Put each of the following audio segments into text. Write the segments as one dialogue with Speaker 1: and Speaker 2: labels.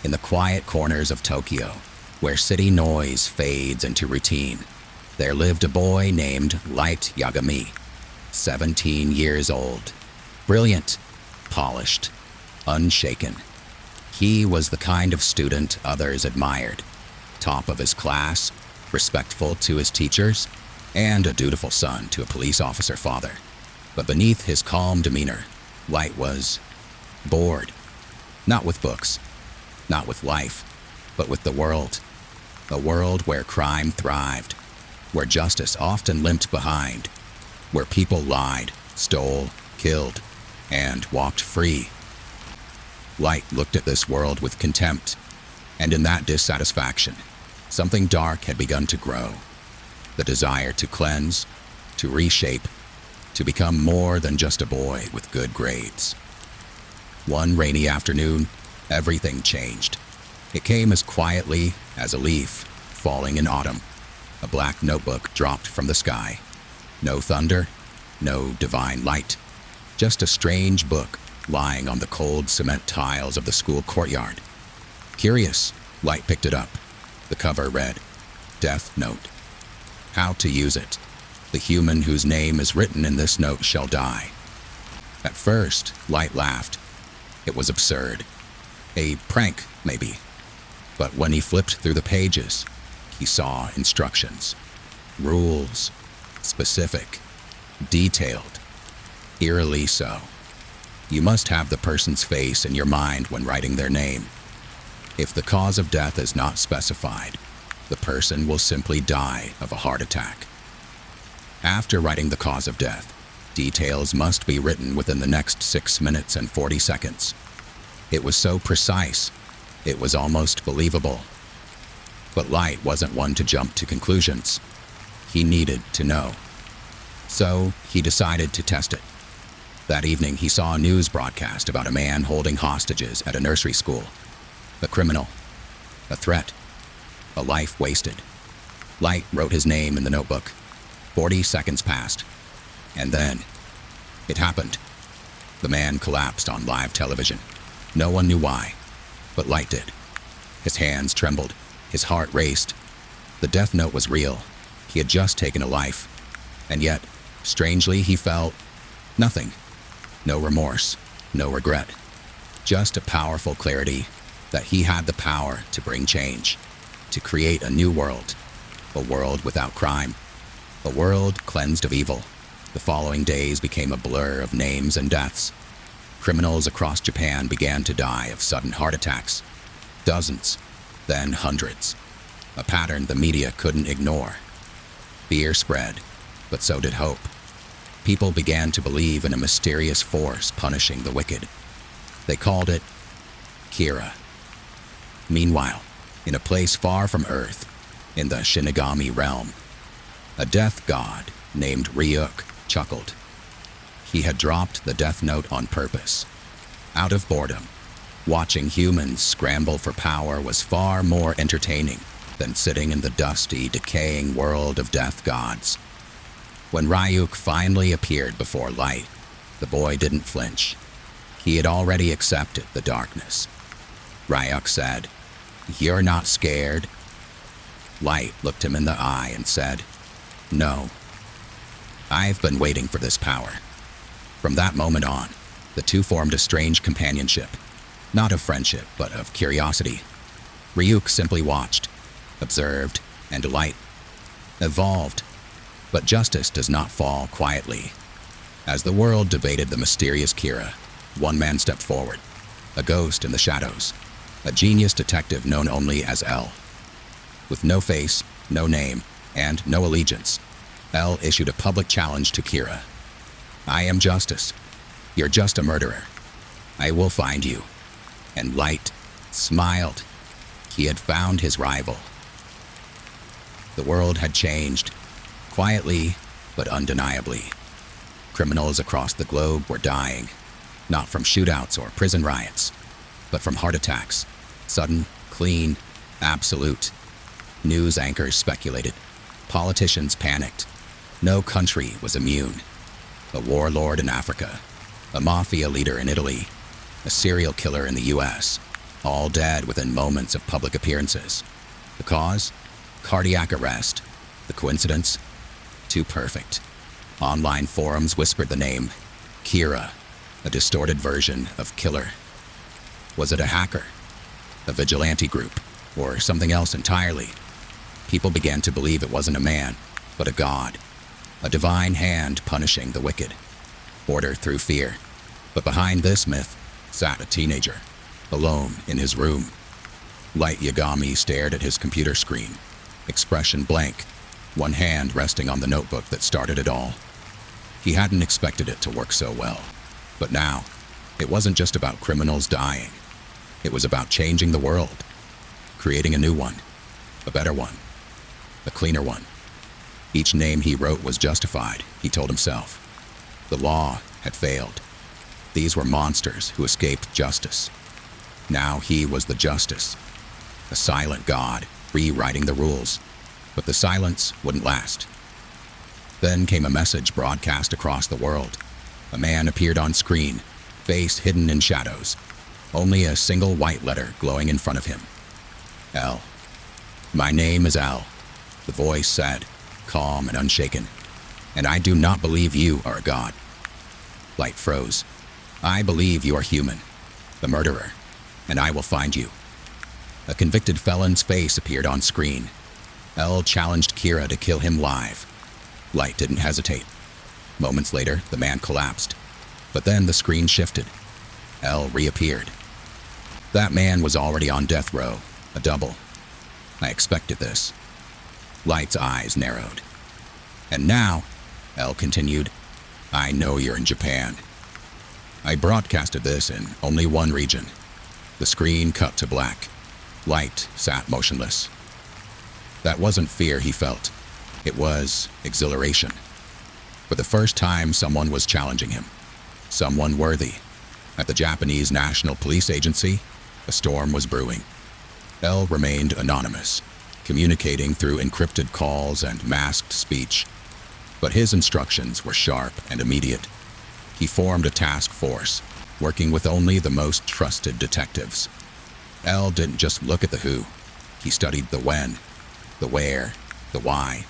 Speaker 1: In the quiet corners of Tokyo, where city noise fades into routine, there lived a boy named Light Yagami, 17 years old. Brilliant, polished, unshaken. He was the kind of student others admired, top of his class, respectful to his teachers, and a dutiful son to a police officer father. But beneath his calm demeanor, Light was bored. Not with books, not with life, but with the world. A world where crime thrived, where justice often limped behind, where people lied, stole, killed, and walked free. Light looked at this world with contempt, and in that dissatisfaction, something dark had begun to grow. The desire to cleanse, to reshape, to become more than just a boy with good grades. One rainy afternoon, everything changed. It came as quietly as a leaf falling in autumn. A black notebook dropped from the sky. No thunder, no divine light, just a strange book lying on the cold cement tiles of the school courtyard. Curious, Light picked it up. The cover read, "Death Note. How to use it. The human whose name is written in this note shall die." At first, Light laughed. It was absurd. A prank, maybe. But when he flipped through the pages, he saw instructions. Rules. Specific. Detailed. Eerily so. You must have the person's face in your mind when writing their name. If the cause of death is not specified, the person will simply die of a heart attack. After writing the cause of death, details must be written within the next 6 minutes and 40 seconds. It was so precise, it was almost believable. But Light wasn't one to jump to conclusions. He needed to know. So he decided to test it. That evening, he saw a news broadcast about a man holding hostages at a nursery school. A criminal. A threat. A life wasted. Light wrote his name in the notebook. 40 seconds passed. And then, it happened. The man collapsed on live television. No one knew why, but Light did. His hands trembled. His heart raced. The death note was real. He had just taken a life. And yet, strangely, he felt nothing. No remorse, no regret. Just a powerful clarity that he had the power to bring change, to create a new world, a world without crime, a world cleansed of evil. The following days became a blur of names and deaths. Criminals across Japan began to die of sudden heart attacks. Dozens, then hundreds. A pattern the media couldn't ignore. Fear spread, but so did hope. People began to believe in a mysterious force punishing the wicked. They called it Kira. Meanwhile, in a place far from Earth, in the Shinigami realm, a death god named Ryuk chuckled. He had dropped the death note on purpose. Out of boredom, watching humans scramble for power was far more entertaining than sitting in the dusty, decaying world of death gods. When Ryuk finally appeared before Light, the boy didn't flinch. He had already accepted the darkness. Ryuk said, "You're not scared?" Light looked him in the eye and said, "No. I've been waiting for this power." From that moment on, the two formed a strange companionship, not of friendship, but of curiosity. Ryuk simply watched, observed, and Light evolved. But justice does not fall quietly. As the world debated the mysterious Kira, one man stepped forward, a ghost in the shadows, a genius detective known only as L. With no face, no name, and no allegiance, L issued a public challenge to Kira. "I am justice. You're just a murderer. I will find you." And Light smiled. He had found his rival. The world had changed, quietly but undeniably. Criminals across the globe were dying, not from shootouts or prison riots, but from heart attacks, sudden, clean, absolute. News anchors speculated. Politicians panicked. No country was immune. A warlord in Africa, a mafia leader in Italy, a serial killer in the US. all dead within moments of public appearances. The cause? Cardiac arrest. The coincidence? Too perfect. Online forums whispered the name Kira, a distorted version of killer. Was it a hacker, a vigilante group, or something else entirely? People began to believe it wasn't a man, but a god, a divine hand punishing the wicked. Order through fear. But behind this myth sat a teenager, alone in his room. Light Yagami stared at his computer screen, expression blank, one hand resting on the notebook that started it all. He hadn't expected it to work so well. But now, it wasn't just about criminals dying. It was about changing the world, creating a new one, a better one, a cleaner one. Each name he wrote was justified, he told himself. The law had failed. These were monsters who escaped justice. Now he was the justice, a silent god rewriting the rules. But the silence wouldn't last. Then came a message broadcast across the world. A man appeared on screen, face hidden in shadows, only a single white letter glowing in front of him. L. My name is L, the voice said, calm and unshaken, and I do not believe you are a god. Light froze. I believe you are human, the murderer, and I will find you. A convicted felon's face appeared on screen. L challenged Kira to kill him live. Light didn't hesitate. Moments later, the man collapsed. But then the screen shifted. L reappeared. That man was already on death row, a double. I expected this. Light's eyes narrowed. And now, L continued, I know you're in Japan. I broadcasted this in only one region. The screen cut to black. Light sat motionless. That wasn't fear he felt. It was exhilaration. For the first time, someone was challenging him. Someone worthy. At the Japanese National Police Agency, a storm was brewing. L remained anonymous, communicating through encrypted calls and masked speech. But his instructions were sharp and immediate. He formed a task force, working with only the most trusted detectives. L didn't just look at the who. He studied the when, the where, the why,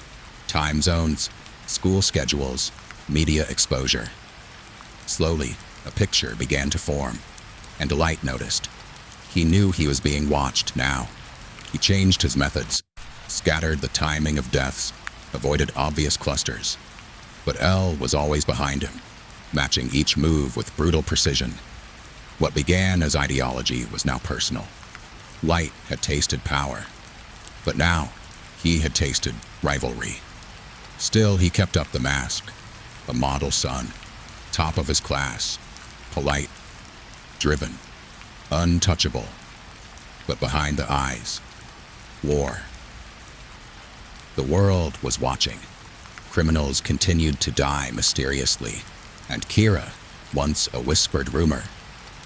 Speaker 1: time zones, school schedules, media exposure. Slowly, a picture began to form, and Light noticed. He knew he was being watched now. He changed his methods, scattered the timing of deaths, avoided obvious clusters. But L was always behind him, matching each move with brutal precision. What began as ideology was now personal. Light had tasted power, but now he had tasted rivalry. Still, he kept up the mask, a model son, top of his class, polite, driven, untouchable. But behind the eyes, war. The world was watching. Criminals continued to die mysteriously, and Kira, once a whispered rumor,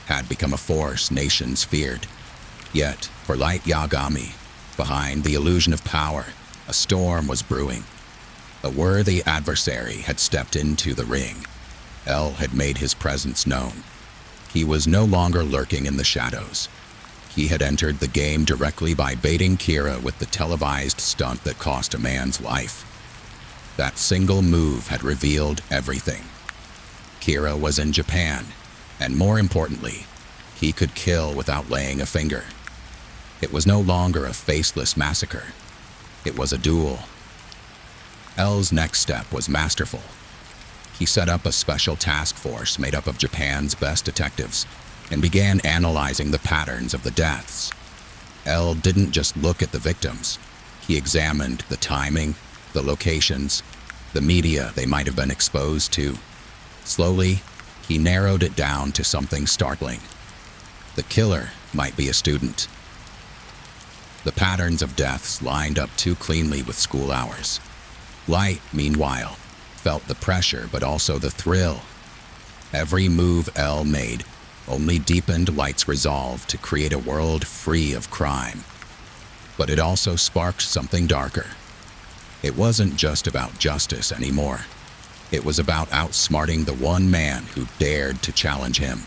Speaker 1: had become a force nations feared. Yet, for Light Yagami, behind the illusion of power, a storm was brewing. A worthy adversary had stepped into the ring. L had made his presence known. He was no longer lurking in the shadows. He had entered the game directly by baiting Kira with the televised stunt that cost a man's life. That single move had revealed everything. Kira was in Japan, and more importantly, he could kill without laying a finger. It was no longer a faceless massacre. It was a duel. L's next step was masterful. He set up a special task force made up of Japan's best detectives and began analyzing the patterns of the deaths. L didn't just look at the victims. He examined the timing, the locations, the media they might have been exposed to. Slowly, he narrowed it down to something startling. The killer might be a student. The patterns of deaths lined up too cleanly with school hours. Light, meanwhile, felt the pressure but also the thrill. Every move L made only deepened Light's resolve to create a world free of crime. But it also sparked something darker. It wasn't just about justice anymore. It was about outsmarting the one man who dared to challenge him.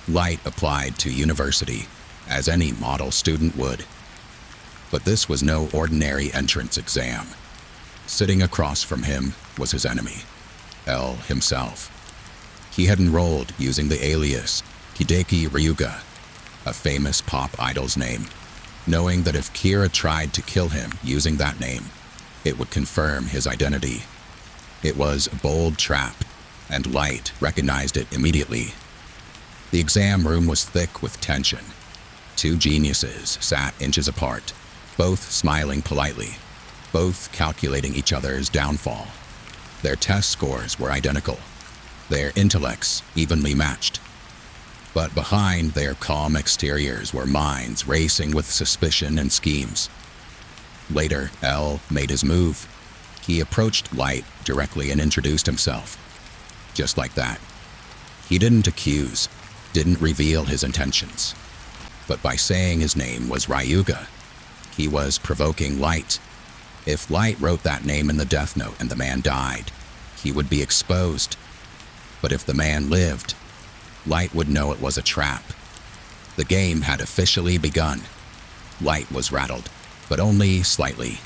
Speaker 1: Light applied to university, as any model student would. But this was no ordinary entrance exam. Sitting across from him was his enemy, L himself. He had enrolled using the alias Hideki Ryuga, a famous pop idol's name, knowing that if Kira tried to kill him using that name, it would confirm his identity. It was a bold trap, and Light recognized it immediately. The exam room was thick with tension. Two geniuses sat inches apart, both smiling politely, both calculating each other's downfall. Their test scores were identical, their intellects evenly matched. But behind their calm exteriors were minds racing with suspicion and schemes. Later, L made his move. He approached Light directly and introduced himself. Just like that. He didn't accuse, didn't reveal his intentions. But by saying his name was Ryuga, he was provoking Light. If Light wrote that name in the death note and the man died, he would be exposed. But if the man lived, Light would know it was a trap. The game had officially begun. Light was rattled, but only slightly.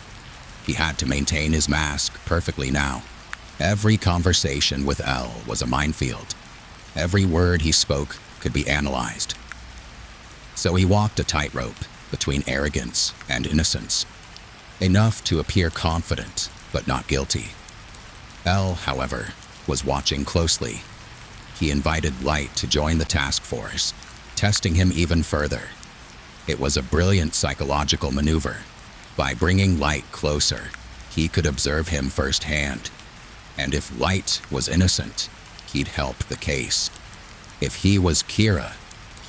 Speaker 1: He had to maintain his mask perfectly now. Every conversation with L was a minefield. Every word he spoke could be analyzed. So he walked a tightrope between arrogance and innocence, enough to appear confident but not guilty. L, however, was watching closely. He invited Light to join the task force, testing him even further. It was a brilliant psychological maneuver. By bringing Light closer, he could observe him firsthand. And if Light was innocent, he'd help the case. If he was Kira,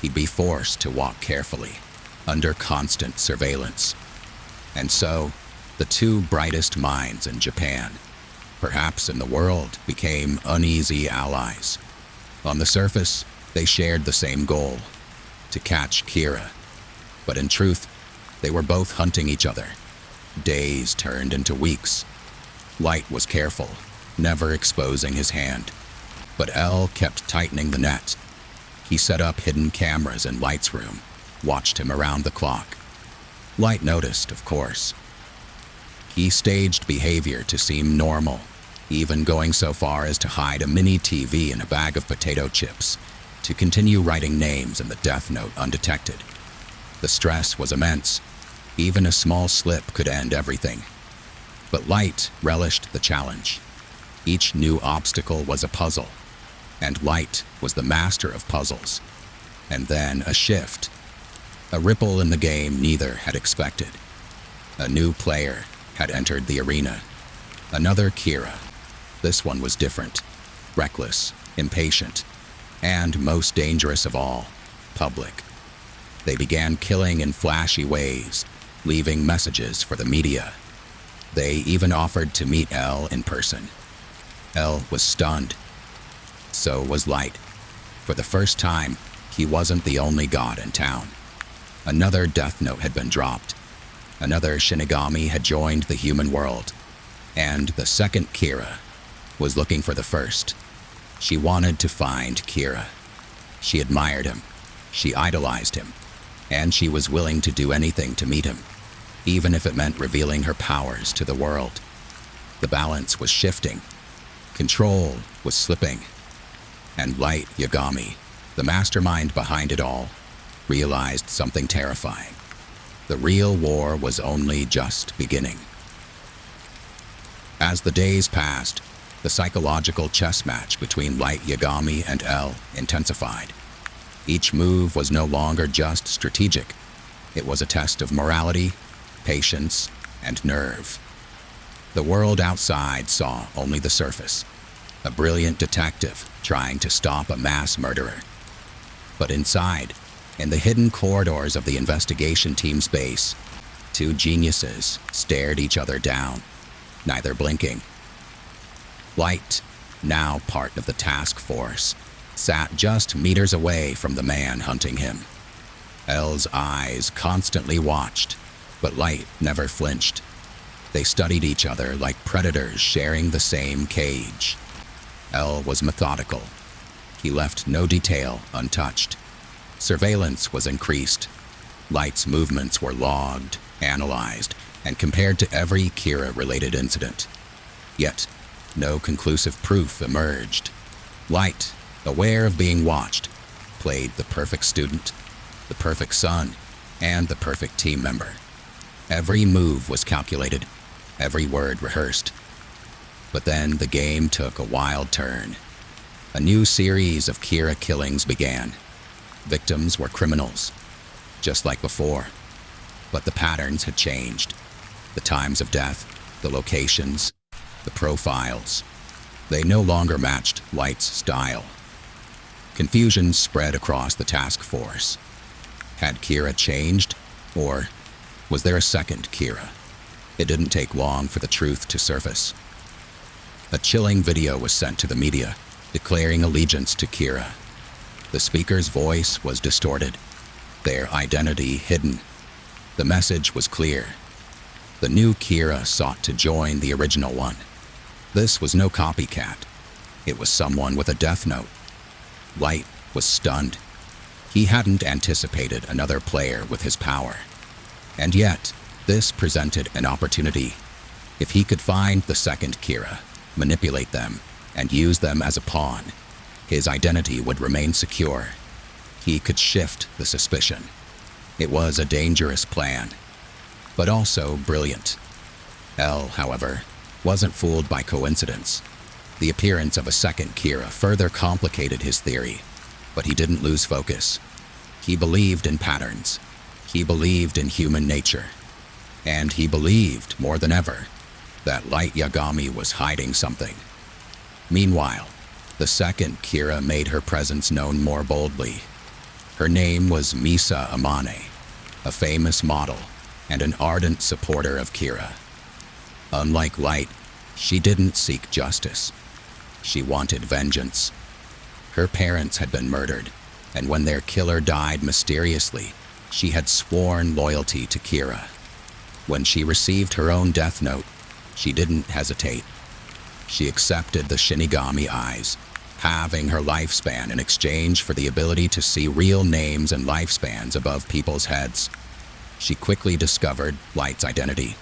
Speaker 1: he'd be forced to walk carefully, under constant surveillance. And so, the two brightest minds in Japan, perhaps in the world, became uneasy allies. On the surface, they shared the same goal, to catch Kira. But in truth, they were both hunting each other. Days turned into weeks. Light was careful, never exposing his hand. But L kept tightening the net. He set up hidden cameras in Light's room, watched him around the clock. Light noticed, of course. He staged behavior to seem normal, even going so far as to hide a mini TV in a bag of potato chips, to continue writing names in the death note undetected. The stress was immense. Even a small slip could end everything. But Light relished the challenge. Each new obstacle was a puzzle, and Light was the master of puzzles. And then a shift. A ripple in the game neither had expected. A new player had entered the arena. Another Kira. This one was different. Reckless, impatient, and most dangerous of all, public. They began killing in flashy ways, leaving messages for the media. They even offered to meet L in person. L was stunned. So was Light. For the first time, he wasn't the only god in town. Another death note had been dropped. Another Shinigami had joined the human world. And the second Kira was looking for the first. She wanted to find Kira. She admired him. She idolized him. And she was willing to do anything to meet him, even if it meant revealing her powers to the world. The balance was shifting. Control was slipping. And Light Yagami, the mastermind behind it all, realized something terrifying. The real war was only just beginning. As the days passed, the psychological chess match between Light Yagami and L intensified. Each move was no longer just strategic. It was a test of morality, patience, and nerve. The world outside saw only the surface. A brilliant detective trying to stop a mass murderer. But inside, in the hidden corridors of the investigation team's base, two geniuses stared each other down, neither blinking. Light, now part of the task force, sat just meters away from the man hunting him. L's eyes constantly watched, but Light never flinched. They studied each other like predators sharing the same cage. L was methodical. He left no detail untouched. Surveillance was increased. Light's movements were logged, analyzed, and compared to every Kira-related incident. Yet, no conclusive proof emerged. Light, aware of being watched, played the perfect student, the perfect son, and the perfect team member. Every move was calculated, every word rehearsed. But then the game took a wild turn. A new series of Kira killings began. Victims were criminals, just like before. But the patterns had changed. The times of death, the locations, the profiles. They no longer matched Light's style. Confusion spread across the task force. Had Kira changed, or was there a second Kira? It didn't take long for the truth to surface. A chilling video was sent to the media, declaring allegiance to Kira. The speaker's voice was distorted, their identity hidden. The message was clear. The new Kira sought to join the original one. This was no copycat. It was someone with a death note. Light was stunned. He hadn't anticipated another player with his power. And yet, this presented an opportunity. If he could find the second Kira, manipulate them, and use them as a pawn, his identity would remain secure. He could shift the suspicion. It was a dangerous plan, but also brilliant. L, however, wasn't fooled by coincidence. The appearance of a second Kira further complicated his theory, but he didn't lose focus. He believed in patterns. He believed in human nature. And he believed, more than ever, that Light Yagami was hiding something. Meanwhile, the second Kira made her presence known more boldly. Her name was Misa Amane, a famous model and an ardent supporter of Kira. Unlike Light, she didn't seek justice. She wanted vengeance. Her parents had been murdered, and when their killer died mysteriously, she had sworn loyalty to Kira. When she received her own death note, she didn't hesitate. She accepted the Shinigami eyes, halving her lifespan in exchange for the ability to see real names and lifespans above people's heads. She quickly discovered Light's identity.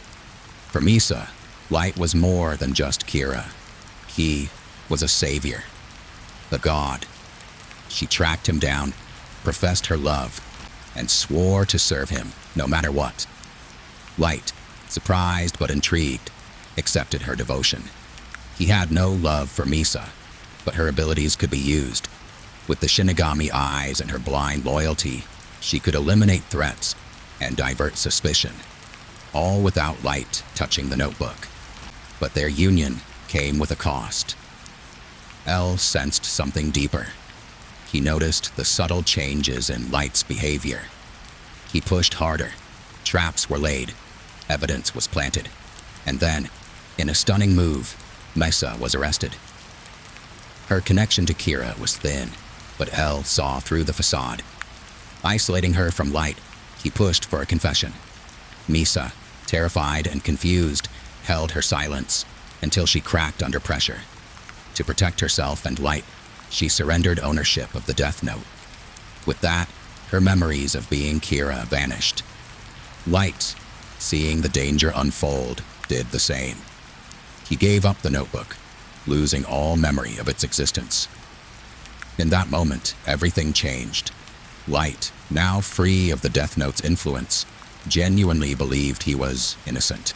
Speaker 1: For Misa, Light was more than just Kira. He was a savior, a god. She tracked him down, professed her love, and swore to serve him no matter what. Light, surprised but intrigued, accepted her devotion. He had no love for Misa, but her abilities could be used. With the Shinigami eyes and her blind loyalty, she could eliminate threats and divert suspicion, all without Light touching the notebook. But their union came with a cost. L sensed something deeper. He noticed the subtle changes in Light's behavior. He pushed harder. Traps were laid. Evidence was planted. And then, in a stunning move, Misa was arrested. Her connection to Kira was thin, but L saw through the facade. Isolating her from Light, he pushed for a confession. Misa, terrified and confused, held her silence until she cracked under pressure. To protect herself and Light, she surrendered ownership of the Death Note. With that, her memories of being Kira vanished. Light, seeing the danger unfold, did the same. He gave up the notebook, losing all memory of its existence. In that moment, everything changed. Light, now free of the Death Note's influence, genuinely believed he was innocent.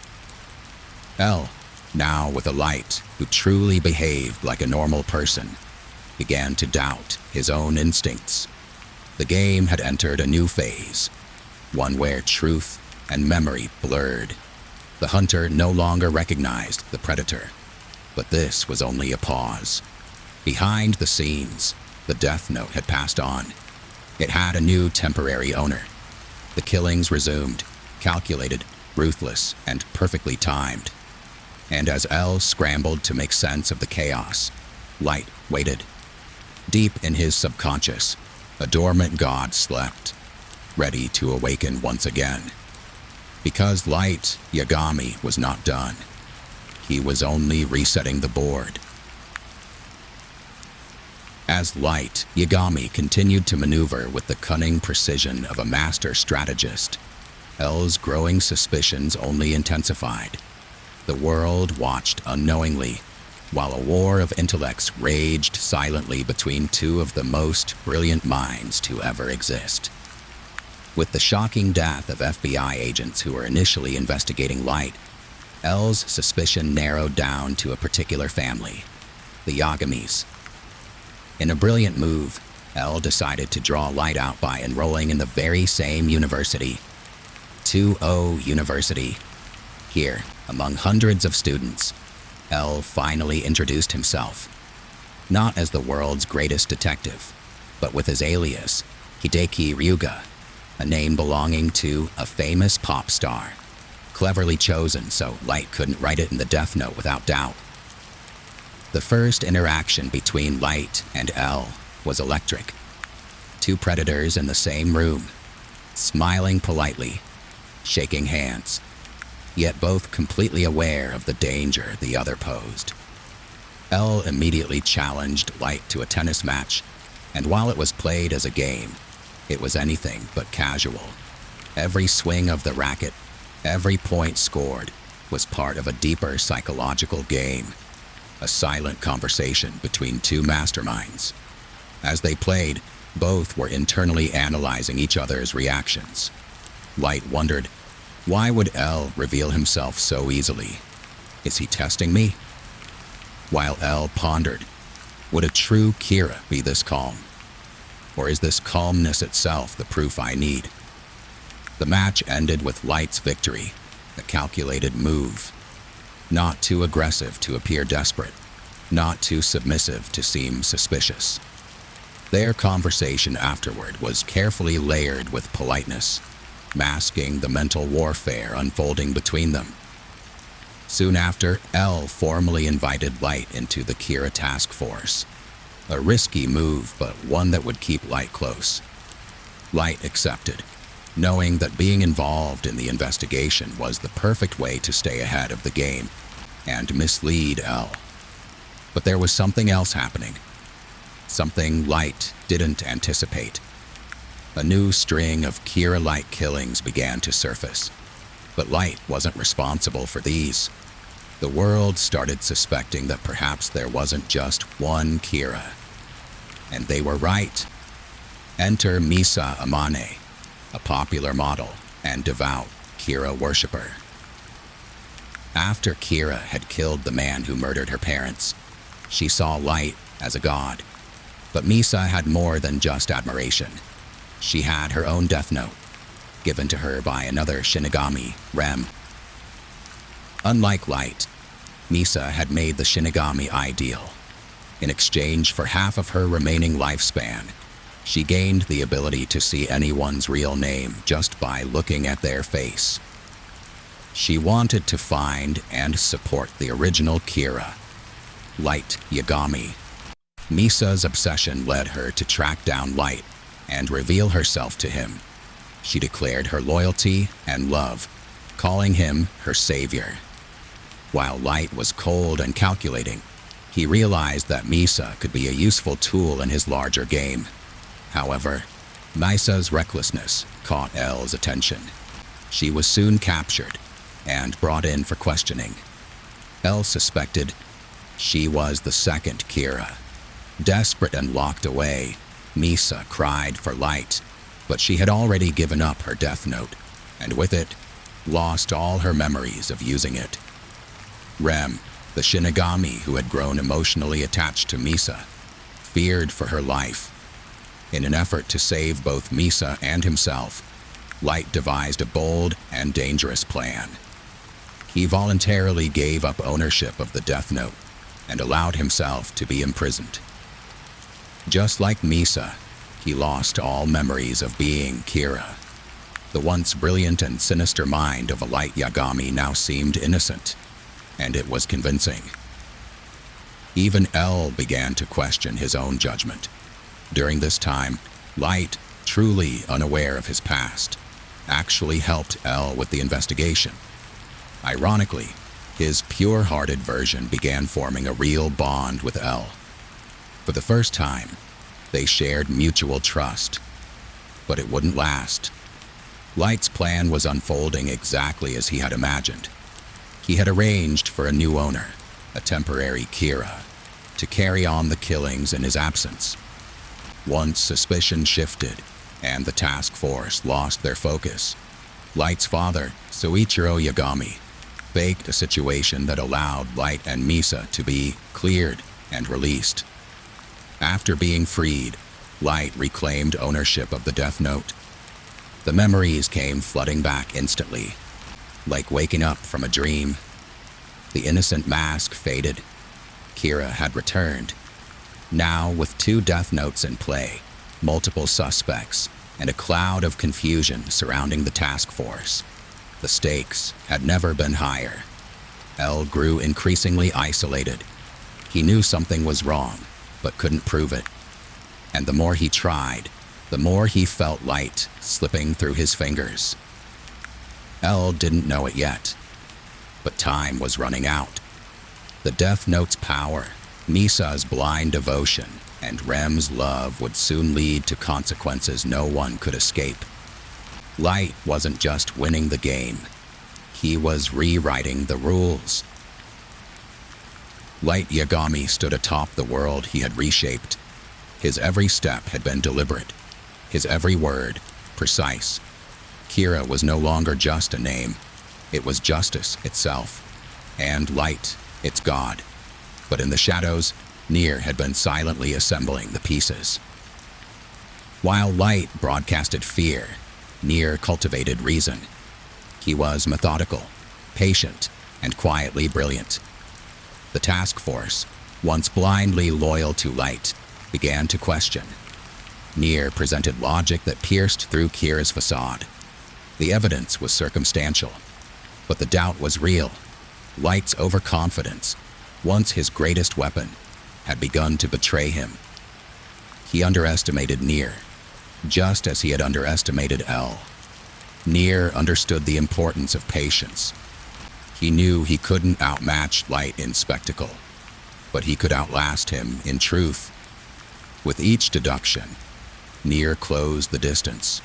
Speaker 1: L, now with a Light who truly behaved like a normal person, began to doubt his own instincts. The game had entered a new phase, one where truth and memory blurred. The hunter no longer recognized the predator, but this was only a pause. Behind the scenes, the Death Note had passed on. It had a new temporary owner. The killings resumed, calculated, ruthless, and perfectly timed. And as L scrambled to make sense of the chaos, Light waited. Deep in his subconscious, a dormant god slept, ready to awaken once again. Because Light Yagami was not done. He was only resetting the board. As Light Yagami continued to maneuver with the cunning precision of a master strategist, L's growing suspicions only intensified. The world watched unknowingly, while a war of intellects raged silently between two of the most brilliant minds to ever exist. With the shocking death of FBI agents who were initially investigating Light, L's suspicion narrowed down to a particular family, the Yagamis. In a brilliant move, L decided to draw Light out by enrolling in the very same university, 2O University. Here, among hundreds of students, L finally introduced himself, not as the world's greatest detective, but with his alias, Hideki Ryuga, a name belonging to a famous pop star, cleverly chosen so Light couldn't write it in the death note without doubt. The first interaction between Light and L was electric. Two predators in the same room, smiling politely, shaking hands, yet both completely aware of the danger the other posed. L immediately challenged Light to a tennis match, and while it was played as a game, it was anything but casual. Every swing of the racket, every point scored, was part of a deeper psychological game, a silent conversation between two masterminds. As they played, both were internally analyzing each other's reactions. Light wondered, why would L reveal himself so easily? Is he testing me? While L pondered, would a true Kira be this calm? Or is this calmness itself the proof I need? The match ended with Light's victory, a calculated move. Not too aggressive to appear desperate, not too submissive to seem suspicious. Their conversation afterward was carefully layered with politeness, masking the mental warfare unfolding between them. Soon after, L formally invited Light into the Kira task force. A risky move, but one that would keep Light close. Light accepted, knowing that being involved in the investigation was the perfect way to stay ahead of the game and mislead L. But there was something else happening. Something Light didn't anticipate. A new string of Kira-like killings began to surface, but Light wasn't responsible for these. The world started suspecting that perhaps there wasn't just one Kira. And they were right. Enter Misa Amane, a popular model and devout Kira worshipper. After Kira had killed the man who murdered her parents, she saw Light as a god. But Misa had more than just admiration. She had her own death note, given to her by another Shinigami, Rem. Unlike Light, Misa had made the Shinigami ideal. In exchange for half of her remaining lifespan, she gained the ability to see anyone's real name just by looking at their face. She wanted to find and support the original Kira, Light Yagami. Misa's obsession led her to track down Light and reveal herself to him. She declared her loyalty and love, calling him her savior. While Light was cold and calculating, he realized that Misa could be a useful tool in his larger game. However, Misa's recklessness caught L's attention. She was soon captured and brought in for questioning. L suspected she was the second Kira. Desperate and locked away, Misa cried for Light, but she had already given up her death note, and with it, lost all her memories of using it. Rem, the Shinigami who had grown emotionally attached to Misa, feared for her life. In an effort to save both Misa and himself, Light devised a bold and dangerous plan. He voluntarily gave up ownership of the death note and allowed himself to be imprisoned. Just like Misa, he lost all memories of being Kira. The once brilliant and sinister mind of a Light Yagami now seemed innocent, and it was convincing. Even L began to question his own judgment. During this time, Light, truly unaware of his past, actually helped L with the investigation. Ironically, his pure-hearted version began forming a real bond with L. For the first time, they shared mutual trust. But it wouldn't last. Light's plan was unfolding exactly as he had imagined. He had arranged for a new owner, a temporary Kira, to carry on the killings in his absence. Once suspicion shifted and the task force lost their focus, Light's father, Soichiro Yagami, faked a situation that allowed Light and Misa to be cleared and released. After being freed, Light reclaimed ownership of the Death Note. The memories came flooding back instantly, like waking up from a dream. The innocent mask faded. Kira had returned. Now, with 2 Death Notes in play, multiple suspects, and a cloud of confusion surrounding the task force, the stakes had never been higher. L grew increasingly isolated. He knew something was wrong, but couldn't prove it. And the more he tried, the more he felt Light slipping through his fingers. L didn't know it yet, but time was running out. The Death Note's power, Misa's blind devotion, and Rem's love would soon lead to consequences no one could escape. Light wasn't just winning the game, he was rewriting the rules. Light Yagami stood atop the world he had reshaped. His every step had been deliberate, his every word precise. Kira was no longer just a name, it was justice itself, and Light, its god. But in the shadows, Nier had been silently assembling the pieces. While Light broadcasted fear, Nier cultivated reason. He was methodical, patient, and quietly brilliant. The task force, once blindly loyal to Light, began to question. Nier presented logic that pierced through Kira's facade. The evidence was circumstantial, but the doubt was real. Light's overconfidence, once his greatest weapon, had begun to betray him. He underestimated Nier, just as he had underestimated L. Nier understood the importance of patience. He knew he couldn't outmatch Light in spectacle, but he could outlast him in truth. With each deduction, Nier closed the distance.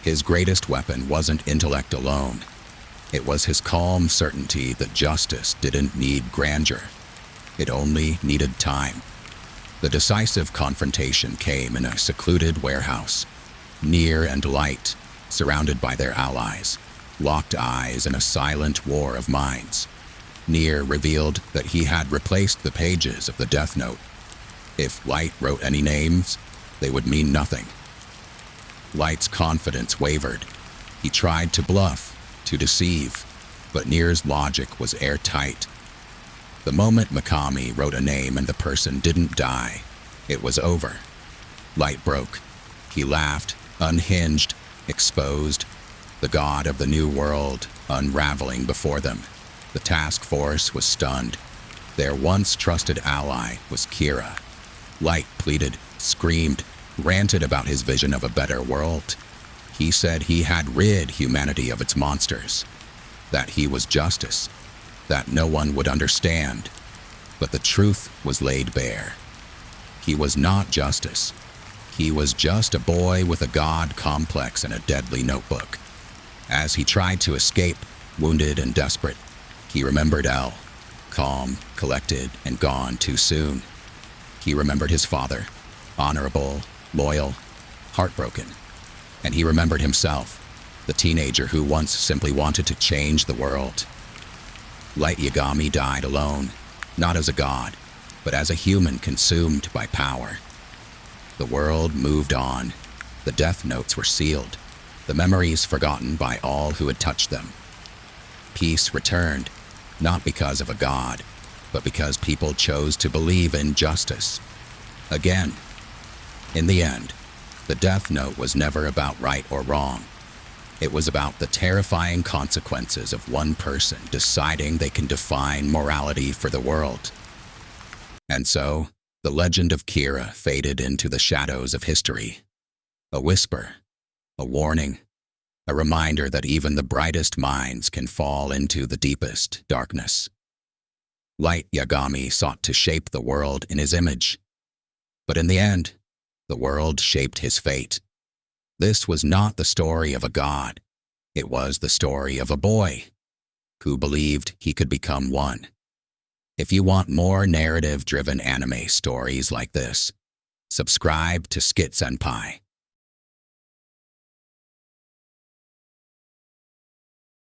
Speaker 1: His greatest weapon wasn't intellect alone. It was his calm certainty that justice didn't need grandeur. It only needed time. The decisive confrontation came in a secluded warehouse. Nier and Light, surrounded by their allies, locked eyes in a silent war of minds. Nier revealed that he had replaced the pages of the Death Note. If Light wrote any names, they would mean nothing. Light's confidence wavered. He tried to bluff, to deceive, but Nier's logic was airtight. The moment Mikami wrote a name and the person didn't die, it was over. Light broke. He laughed, unhinged, exposed, the god of the new world unraveling before them. The task force was stunned. Their once trusted ally was Kira. Light pleaded, screamed, ranted about his vision of a better world. He said he had rid humanity of its monsters, that he was justice, that no one would understand. But the truth was laid bare. He was not justice. He was just a boy with a god complex and a deadly notebook. As he tried to escape, wounded and desperate, he remembered L, calm, collected, and gone too soon. He remembered his father, honorable, loyal, heartbroken. And he remembered himself, the teenager who once simply wanted to change the world. Light Yagami died alone, not as a god, but as a human consumed by power. The world moved on. The Death Notes were sealed, the memories forgotten by all who had touched them. Peace returned, not because of a god, but because people chose to believe in justice. Again. In the end, the Death Note was never about right or wrong. It was about the terrifying consequences of one person deciding they can define morality for the world. And so, the legend of Kira faded into the shadows of history. A whisper, a warning, a reminder that even the brightest minds can fall into the deepest darkness. Light Yagami sought to shape the world in his image. But in the end, the world shaped his fate. This was not the story of a god. It was the story of a boy who believed he could become one. If you want more narrative-driven anime stories like this, subscribe to Skit Senpai.